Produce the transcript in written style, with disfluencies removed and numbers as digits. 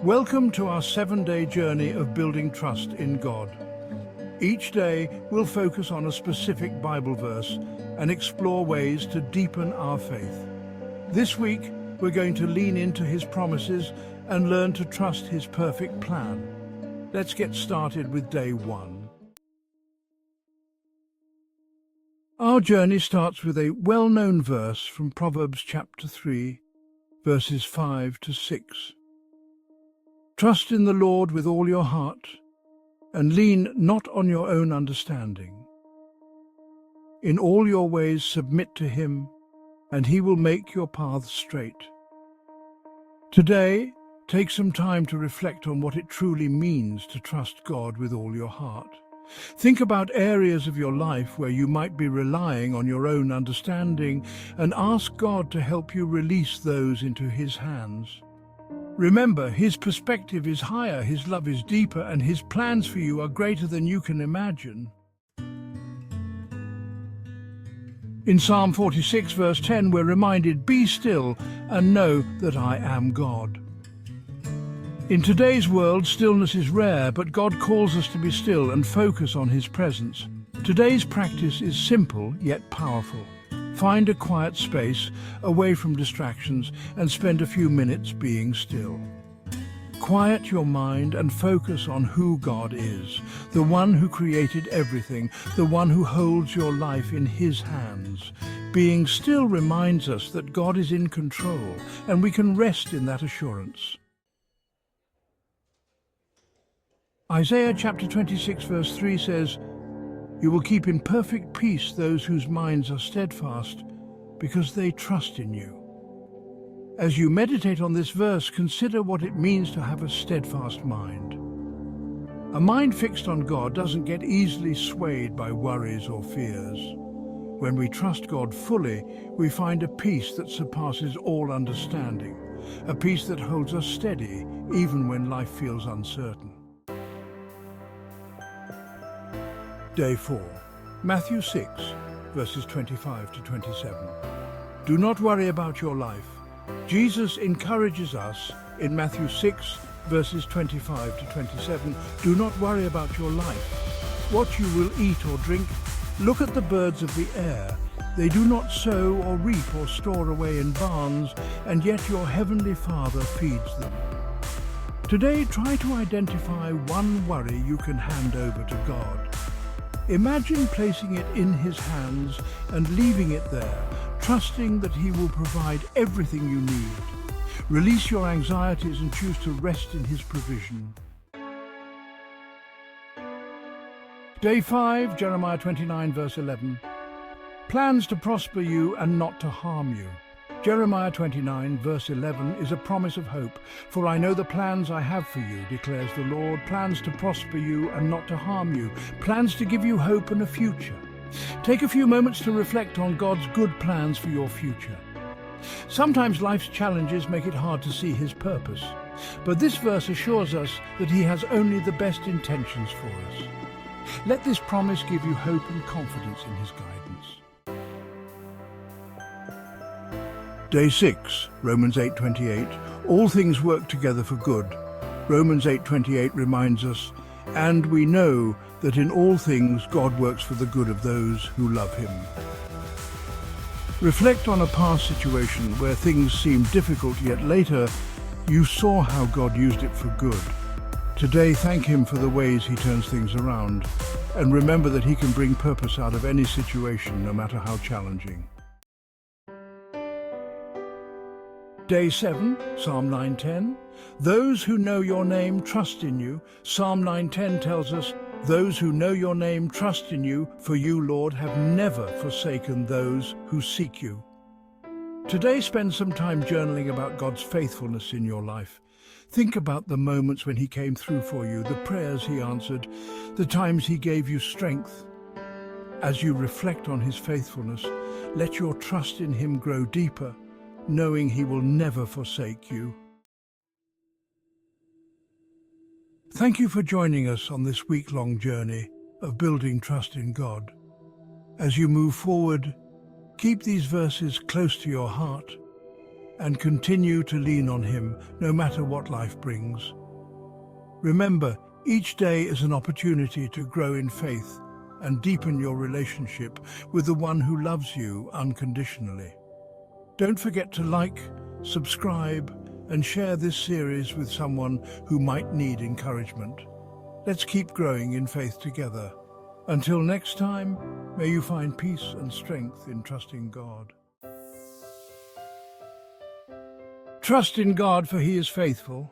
Welcome to our 7-day journey of building trust in God. Each day, we'll focus on a specific Bible verse and explore ways to deepen our faith. This week, we're going to lean into His promises and learn to trust His perfect plan. Let's get started with day 1. Our journey starts with a well-known verse from Proverbs chapter 3, verses 5 to 6. Trust in the Lord with all your heart, and lean not on your own understanding. In all your ways submit to Him, and He will make your paths straight. Today, take some time to reflect on what it truly means to trust God with all your heart. Think about areas of your life where you might be relying on your own understanding, and ask God to help you release those into His hands. Remember, His perspective is higher, His love is deeper, and His plans for you are greater than you can imagine. In Psalm 46, verse 10, we're reminded, "Be still and know that I am God." In today's world, stillness is rare, but God calls us to be still and focus on His presence. Today's practice is simple yet powerful. Find a quiet space away from distractions and spend a few minutes being still. Quiet your mind and focus on who God is, the one who created everything, the one who holds your life in His hands. Being still reminds us that God is in control, and we can rest in that assurance. Isaiah chapter 26 verse 3 says, "You will keep in perfect peace those whose minds are steadfast, because they trust in you." As you meditate on this verse, consider what it means to have a steadfast mind. A mind fixed on God doesn't get easily swayed by worries or fears. When we trust God fully, we find a peace that surpasses all understanding, a peace that holds us steady even when life feels uncertain. Day 4, Matthew 6, verses 25 to 27. Do not worry about your life. Jesus encourages us in Matthew 6, verses 25 to 27. Do not worry about your life, what you will eat or drink. Look at the birds of the air. They do not sow or reap or store away in barns, and yet your heavenly Father feeds them. Today, try to identify one worry you can hand over to God. Imagine placing it in His hands and leaving it there, trusting that He will provide everything you need. Release your anxieties and choose to rest in His provision. Day 5, Jeremiah 29, verse 11. Plans to prosper you and not to harm you. Jeremiah 29, verse 11 is a promise of hope. "For I know the plans I have for you, declares the Lord, plans to prosper you and not to harm you, plans to give you hope and a future." Take a few moments to reflect on God's good plans for your future. Sometimes life's challenges make it hard to see His purpose, but this verse assures us that He has only the best intentions for us. Let this promise give you hope and confidence in His guidance. Day 6, Romans 8:28. All things work together for good. Romans 8:28 reminds us, "And we know that in all things God works for the good of those who love Him." Reflect on a past situation where things seemed difficult, yet later you saw how God used it for good. Today, thank Him for the ways He turns things around, and remember that He can bring purpose out of any situation, no matter how challenging. Day 7, Psalm 9:10. Those who know your name trust in you. Psalm 9:10 tells us, "Those who know your name trust in you, for you, Lord, have never forsaken those who seek you." Today, spend some time journaling about God's faithfulness in your life. Think about the moments when He came through for you, the prayers He answered, the times He gave you strength. As you reflect on His faithfulness, let your trust in Him grow deeper, knowing He will never forsake you. Thank you for joining us on this week-long journey of building trust in God. As you move forward, keep these verses close to your heart and continue to lean on Him no matter what life brings. Remember, each day is an opportunity to grow in faith and deepen your relationship with the one who loves you unconditionally. Don't forget to like, subscribe, and share this series with someone who might need encouragement. Let's keep growing in faith together. Until next time, may you find peace and strength in trusting God. Trust in God, for He is faithful.